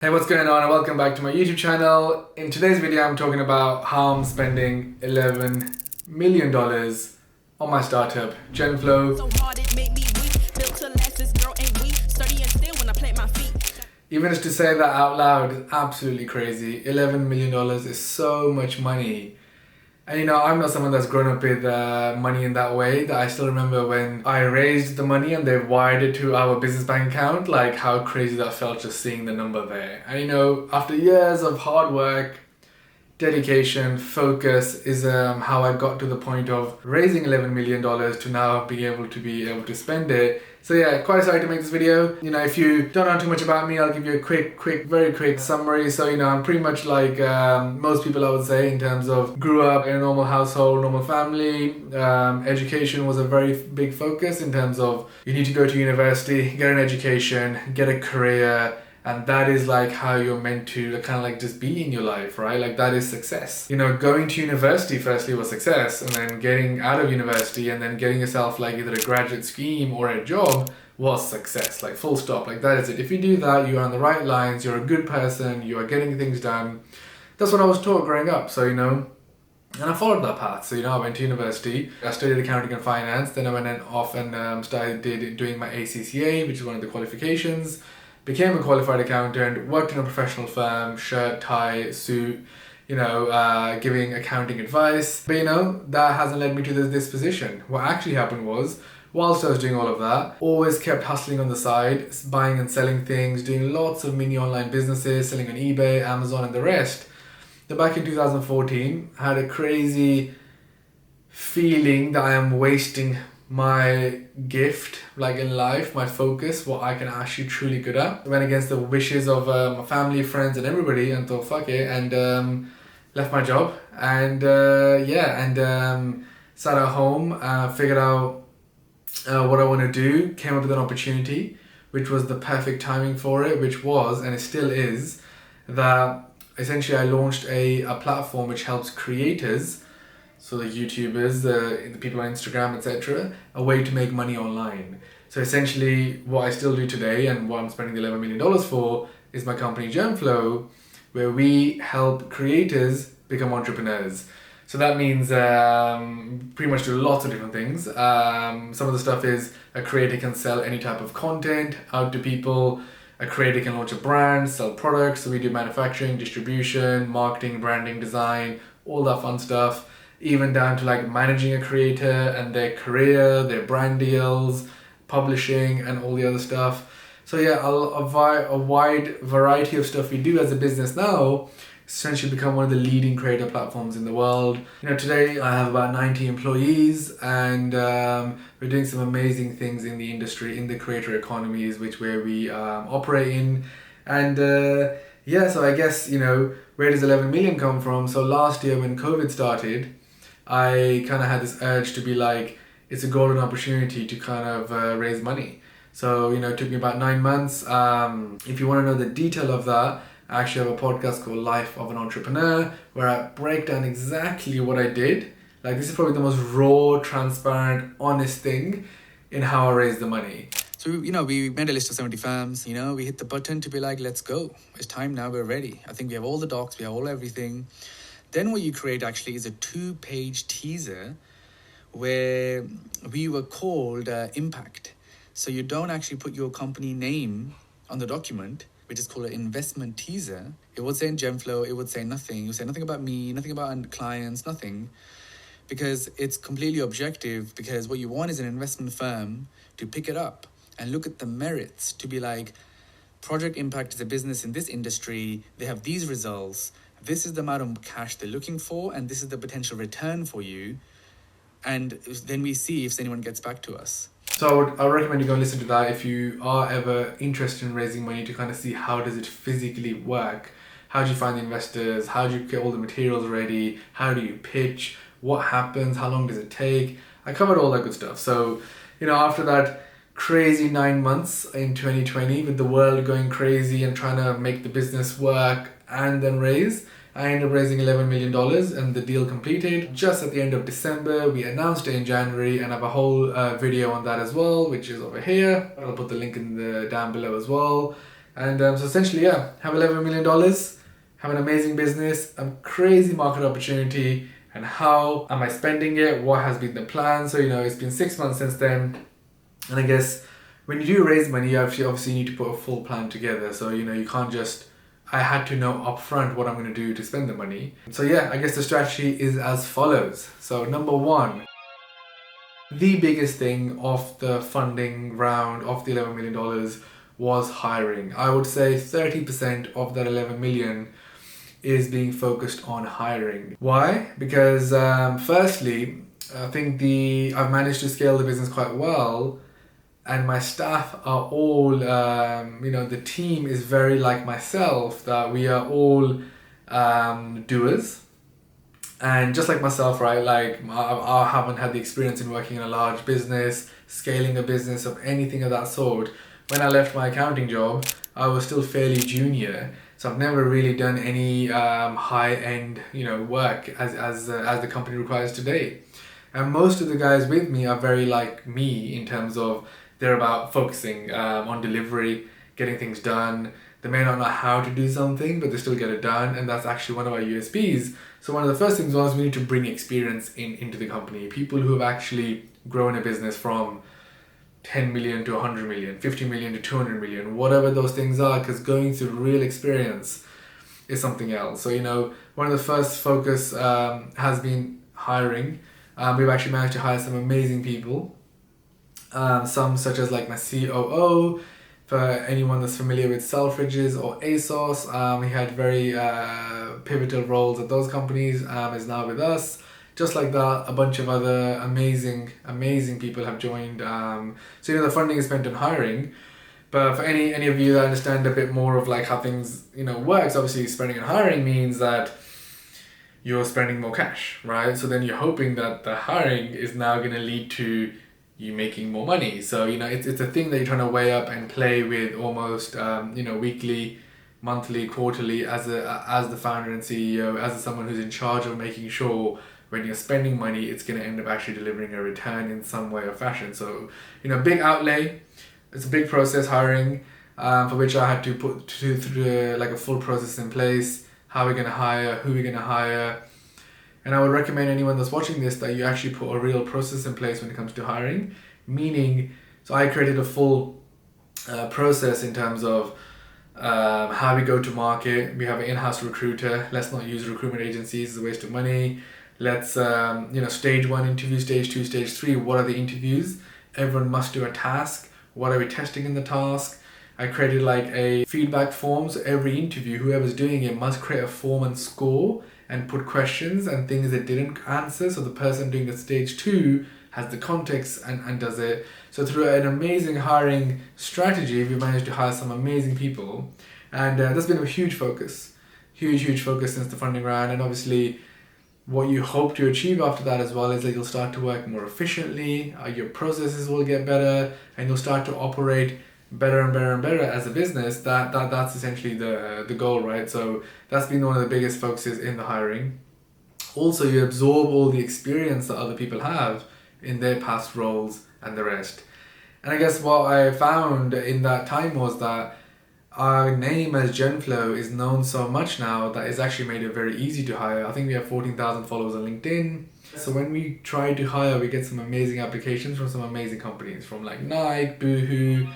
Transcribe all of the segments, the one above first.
Hey, what's going on, and welcome back to my YouTube channel. In today's video, I'm talking about how I'm spending $11 million on my startup, Genflow. So hard it made me weak. Built to last, this girl ain't weak. Studying still when I plant my feet. Even just to say that out loud is absolutely crazy. $11 million is so much money. And I'm not someone that's grown up with money in that way. That I still remember when I raised the money and they wired it to our business bank account, like how crazy that felt just seeing the number there. And after years of hard work, dedication, focus is how I got to the point of raising $11 million to now be able to spend it. So yeah, quite excited to make this video. If you don't know too much about me, I'll give you a very quick summary. So I'm pretty much like most people, I would say, in terms of grew up in a normal household, normal family. Education was a very big focus in terms of you need to go to university, get an education, get a career. And that is like how you're meant to kind of like just be in your life, right? Like that is success. Going to university firstly was success, and then getting out of university and then getting yourself like either a graduate scheme or a job was success, like full stop. Like that is it. If you do that, you're on the right lines, you're a good person, you are getting things done. That's what I was taught growing up. So, and I followed that path. So, I went to university, I studied accounting and finance, then I went off and started doing my ACCA, which is one of the qualifications. Became a qualified accountant, worked in a professional firm, shirt, tie, suit, giving accounting advice. But that hasn't led me to this position. What actually happened was, whilst I was doing all of that, always kept hustling on the side, buying and selling things, doing lots of mini online businesses, selling on eBay, Amazon and the rest. Then back in 2014, I had a crazy feeling that I am wasting my gift, like in life, my focus, what I can actually truly good at. I went against the wishes of my family, friends and everybody and thought fuck it, and left my job and sat at home, figured out what I want to do, came up with an opportunity which was the perfect timing for it, which was, and it still is, that essentially I launched a platform which helps creators, so the YouTubers, the people on Instagram, etc., a way to make money online. So essentially what I still do today and what I'm spending the $11 million for is my company Genflow, where we help creators become entrepreneurs. So that means pretty much do lots of different things. Some of the stuff is a creator can sell any type of content out to people. A creator can launch a brand, sell products. So we do manufacturing, distribution, marketing, branding, design, all that fun stuff. Even down to like managing a creator and their career, their brand deals, publishing and all the other stuff. So yeah, a wide variety of stuff we do as a business now essentially become one of the leading creator platforms in the world. Today I have about 90 employees and we're doing some amazing things in the industry, in the creator economies, where we operate in. And so I guess, where does 11 million come from? So last year when COVID started, I kind of had this urge to be like, it's a golden opportunity to kind of raise money. So, it took me about 9 months. If you want to know the detail of that, I actually have a podcast called Life of an Entrepreneur, where I break down exactly what I did. Like, this is probably the most raw, transparent, honest thing in how I raised the money. So, we made a list of 70 firms, we hit the button to be like, let's go. It's time now, we're ready. I think we have all the docs, we have all everything. Then what you create actually is a 2-page teaser where we were called Impact. So you don't actually put your company name on the document, which is called an investment teaser. It would say in Genflow, it would say nothing. It would say nothing about me, nothing about clients, nothing. Because it's completely objective, because what you want is an investment firm to pick it up and look at the merits to be like, Project Impact is a business in this industry. They have these results. This is the amount of cash they're looking for, and this is the potential return for you. And then we see if anyone gets back to us. So I would recommend you go and listen to that if you are ever interested in raising money, to kind of see how does it physically work. How do you find the investors? How do you get all the materials ready? How do you pitch? What happens? How long does it take? I covered all that good stuff. So, after that crazy 9 months in 2020 with the world going crazy and trying to make the business work and then raise, I ended up raising $11 million and the deal completed just at the end of December. We announced it in January and I have a whole video on that as well, which is over here. I'll put the link down below as well. And so essentially, yeah, have $11 million, have an amazing business, a crazy market opportunity, and how am I spending it? What has been the plan? So, it's been 6 months since then. And I guess when you do raise money, you actually obviously need to put a full plan together. So, you can't just, I had to know upfront what I'm going to do to spend the money. So yeah, I guess the strategy is as follows. So number one, the biggest thing of the funding round of the $11 million was hiring. I would say 30% of that 11 million is being focused on hiring. Why? Because firstly, I think I've managed to scale the business quite well, and my staff are all, the team is very like myself, that we are all doers. And just like myself, right, like I haven't had the experience in working in a large business, scaling a business of anything of that sort. When I left my accounting job, I was still fairly junior, so I've never really done any high-end, work as the company requires today. And most of the guys with me are very like me in terms of they're about focusing on delivery, getting things done. They may not know how to do something, but they still get it done, and that's actually one of our USPs. So one of the first things was we need to bring experience into the company. People who have actually grown a business from 10 million to 100 million, 50 million to 200 million, whatever those things are, because going through real experience is something else. So, one of the first focus has been hiring. We've actually managed to hire some amazing people. Some such as like my COO, for anyone that's familiar with Selfridges or ASOS, he had very pivotal roles at those companies, is now with us. Just like that, a bunch of other amazing people have joined. So the funding is spent on hiring. But for any of you that understand a bit more of like how things works, obviously spending on hiring means that you're spending more cash, right? So then you're hoping that the hiring is now going to lead to you making more money. So it's a thing that you're trying to weigh up and play with almost weekly, monthly, quarterly as the founder and CEO, as someone who's in charge of making sure when you're spending money, it's going to end up actually delivering a return in some way or fashion. So, big outlay. It's a big process, hiring, for which I had to put through like a full process in place. How we're going to hire, who we're going to hire. And I would recommend anyone that's watching this that you actually put a real process in place when it comes to hiring. Meaning, so I created a full process in terms of how we go to market. We have an in-house recruiter. Let's not use recruitment agencies. It's a waste of money. Let's, stage 1 interview, stage 2, stage 3. What are the interviews? Everyone must do a task. What are we testing in the task? I created like a feedback form. So every interview, whoever's doing it must create a form and score and put questions and things they didn't answer. So the person doing the stage 2 has the context and does it. So through an amazing hiring strategy, we managed to hire some amazing people. And that's been a huge focus since the funding round. And obviously, what you hope to achieve after that as well is that you'll start to work more efficiently, your processes will get better, and you'll start to operate better and better and better as a business. That's essentially the goal, right? So that's been one of the biggest focuses in the hiring. Also, you absorb all the experience that other people have in their past roles and the rest. And I guess what I found in that time was that our name as Genflow is known so much now that it's actually made it very easy to hire. I think we have 14,000 followers on LinkedIn. So when we try to hire, we get some amazing applications from some amazing companies, from like Nike, Boohoo.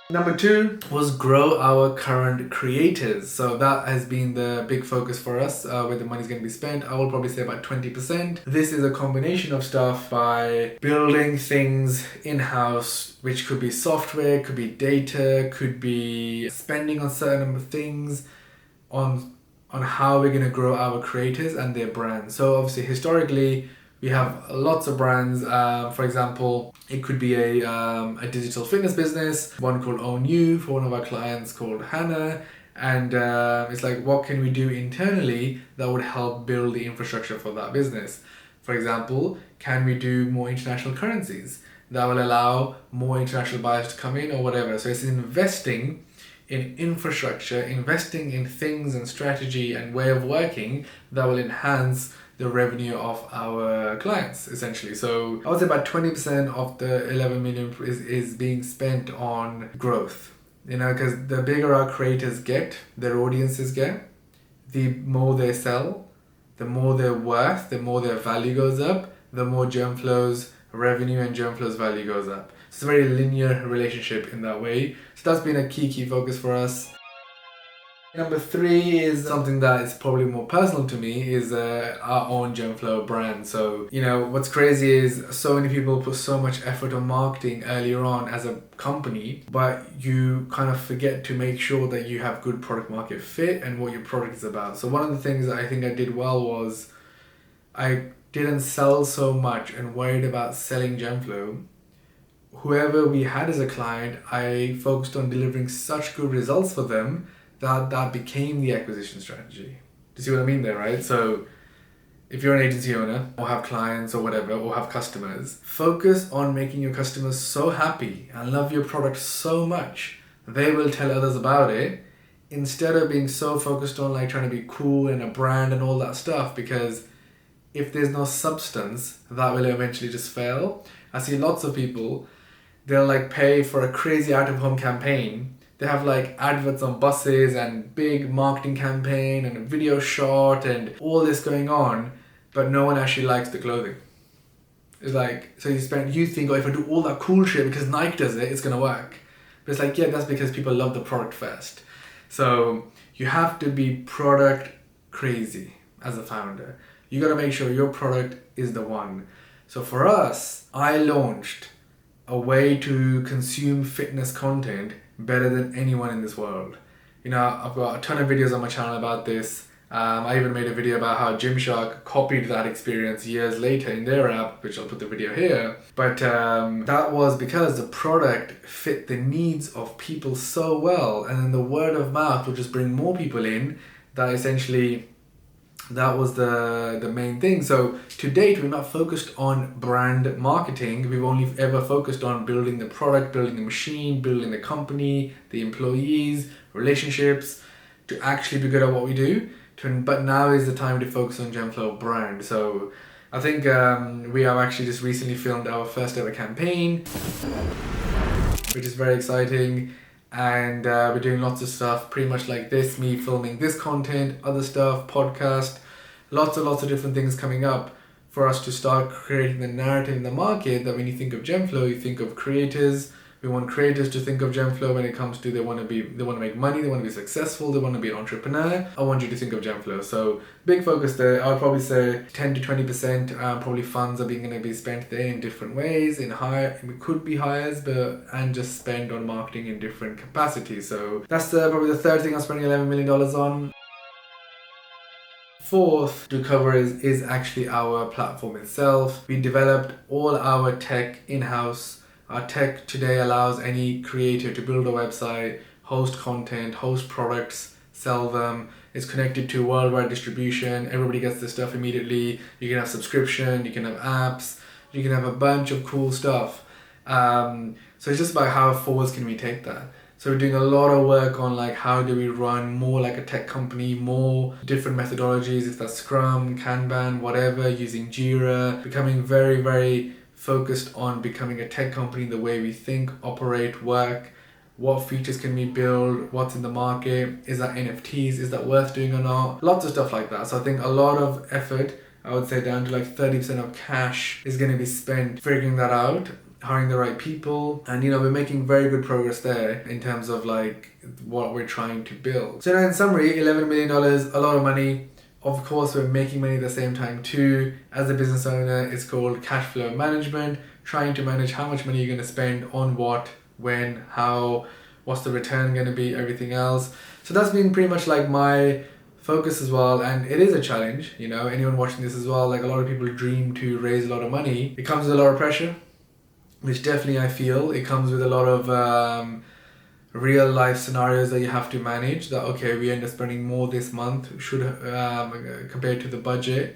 Number 2 was grow our current creators. So that has been the big focus for us, where the money's going to be spent. I will probably say about 20%. This is a combination of stuff by building things in-house, which could be software, could be data, could be spending on certain number of things, on how we're going to grow our creators and their brands. So obviously historically, we have lots of brands. For example, it could be a digital fitness business, one called Own You for one of our clients called Hannah. And it's like, what can we do internally that would help build the infrastructure for that business? For example, can we do more international currencies that will allow more international buyers to come in or whatever? So it's investing in infrastructure, investing in things and strategy and way of working that will enhance the revenue of our clients, essentially. So I would say about 20% of the 11 million is being spent on growth. Because the bigger our creators get, their audiences get, the more they sell, the more they're worth, the more their value goes up, the more Genflow's revenue and Genflow's value goes up. It's a very linear relationship in that way. So that's been a key focus for us. Number 3 is something that is probably more personal to me, is our own Genflow brand. So, what's crazy is so many people put so much effort on marketing earlier on as a company, but you kind of forget to make sure that you have good product market fit and what your product is about. So one of the things that I think I did well was I didn't sell so much and worried about selling Genflow. Whoever we had as a client, I focused on delivering such good results for them that became the acquisition strategy. Do you see what I mean there, right? So if you're an agency owner or have clients or whatever, or have customers, focus on making your customers so happy and love your product so much they will tell others about it, instead of being so focused on like trying to be cool and a brand and all that stuff. Because if there's no substance, that will eventually just fail. I see lots of people, they'll like pay for a crazy out-of-home campaign. They have like adverts on buses and big marketing campaign and a video shot and all this going on, but no one actually likes the clothing. It's like, so you think, oh, if I do all that cool shit because Nike does it, it's gonna work. But it's like, yeah, that's because people love the product first. So you have to be product crazy as a founder. You gotta make sure your product is the one. So for us, I launched a way to consume fitness content better than anyone in this world. I've got a ton of videos on my channel about this. I even made a video about how Gymshark copied that experience years later in their app, which I'll put the video here. But that was because the product fit the needs of people so well, and then the word of mouth will just bring more people in. That was the main thing. So to date, we've not focused on brand marketing. We've only ever focused on building the product, building the machine, building the company, the employees, relationships, to actually be good at what we do. But now is the time to focus on Genflow brand. So I think we have actually just recently filmed our first ever campaign, which is very exciting. And we're doing lots of stuff pretty much like this, me filming this content, other stuff, podcast, lots of different things coming up for us to start creating the narrative in the market that when you think of Genflow, you think of creators. We want creators to think of Genflow when it comes to they want to make money, they want to be successful, they want to be an entrepreneur. I want you to think of Genflow. So big focus there. I would probably say 10 to 20% probably funds are going to be spent there in different ways. It could be hires, and just spend on marketing in different capacities. So that's probably the third thing I'm spending $11 million on. Fourth to cover is actually our platform itself. We developed all our tech in-house. Our tech today allows any creator to build a website, host content, host products, sell them. It's connected to worldwide distribution. Everybody gets this stuff immediately. You can have subscription, you can have apps, you can have a bunch of cool stuff. So it's just about how forwards can we take that. So we're doing a lot of work on like how do we run more like a tech company, more different methodologies, if that's Scrum, Kanban, whatever, using Jira, becoming very, very focused on becoming a tech company the way we think, operate, work. What features can we build? What's in the market? Is that NFTs? Is that worth doing or not? Lots of stuff like that. So I think a lot of effort, I would say down to like 30% of cash is going to be spent figuring that out, hiring the right people. And we're making very good progress there in terms of like what we're trying to build. So now in summary, $11 million, a lot of money. Of course, we're making money at the same time too. As a business owner, it's called cash flow management, trying to manage how much money you're going to spend on what, when, how, what's the return going to be, everything else. So that's been pretty much like my focus as well. And it is a challenge, anyone watching this as well, like a lot of people dream to raise a lot of money. It comes with a lot of pressure, which definitely I feel. It comes with a lot of real life scenarios that you have to manage, that okay, we end up spending more this month compared to the budget,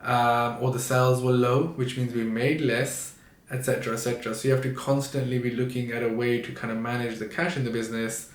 or the sales were low, which means we made less, etc. So you have to constantly be looking at a way to kind of manage the cash in the business.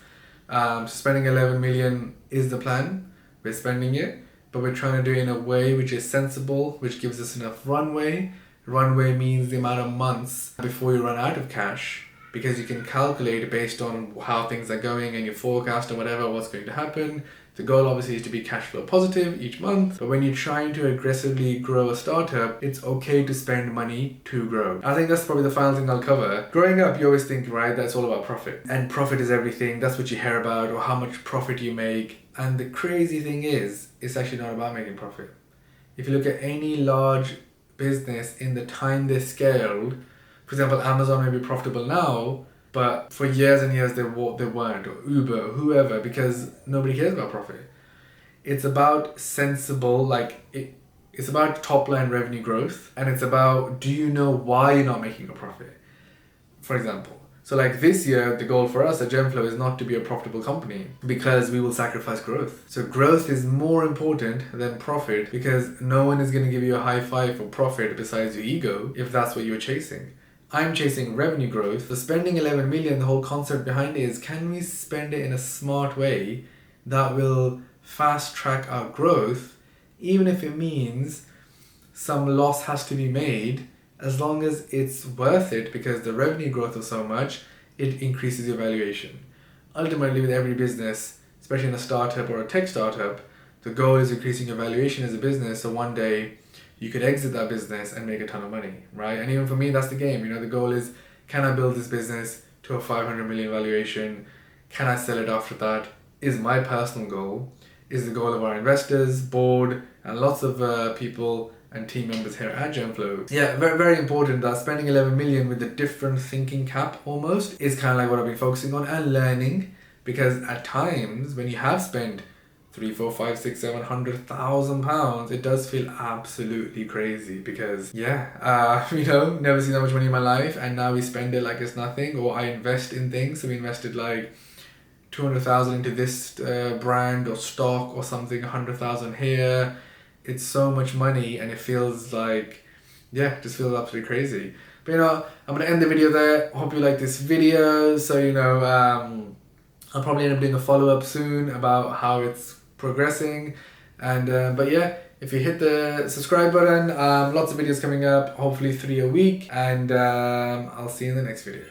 So spending 11 million is the plan. We're spending it, but we're trying to do it in a way which is sensible, which gives us enough runway. Runway means the amount of months before you run out of cash, because you can calculate it based on how things are going and your forecast or whatever, what's going to happen. The goal obviously is to be cash flow positive each month, but when you're trying to aggressively grow a startup, it's okay to spend money to grow. I think that's probably the final thing I'll cover. Growing up, you always think, right, that's all about profit. And profit is everything. That's what you hear about, or how much profit you make. And the crazy thing is, it's actually not about making profit. If you look at any large business in the time they scaled, for example, Amazon may be profitable now, but for years and years they weren't, or Uber, or whoever, because nobody cares about profit. It's about sensible, it's about top line revenue growth, and it's about, do you know why you're not making a profit? For example, so like this year, the goal for us at Genflow is not to be a profitable company, because we will sacrifice growth. So growth is more important than profit, because no one is going to give you a high five for profit besides your ego if that's what you're chasing. I'm chasing revenue growth. So spending 11 million, the whole concept behind it is, can we spend it in a smart way that will fast track our growth, even if it means some loss has to be made, as long as it's worth it, because the revenue growth is so much, it increases your valuation. Ultimately, with every business, especially in a startup or a tech startup, the goal is increasing your valuation as a business, so one day you could exit that business and make a ton of money, right? And even for me, that's the game. You know, the goal is, can I build this business to a 500 million valuation? Can I sell it after that? Is my personal goal, is the goal of our investors, board, and lots of people and team members here at Genflow. Yeah, very, very important that spending 11 million with a different thinking cap almost is kind of like what I've been focusing on and learning, because at times when you have spent 3, 4, 5, 6, 700,000 pounds, it does feel absolutely crazy, because never seen that much money in my life, and now we spend it like it's nothing. Or I invest in things, so we invested like 200,000 into this brand or stock or something, 100,000 here. It's so much money, and it feels like, it just feels absolutely crazy. But I'm gonna end the video there. Hope you like this video. So I'll probably end up doing a follow-up soon about how it's progressing, and if you hit the subscribe button, lots of videos coming up, hopefully 3 a week, and I'll see you in the next video.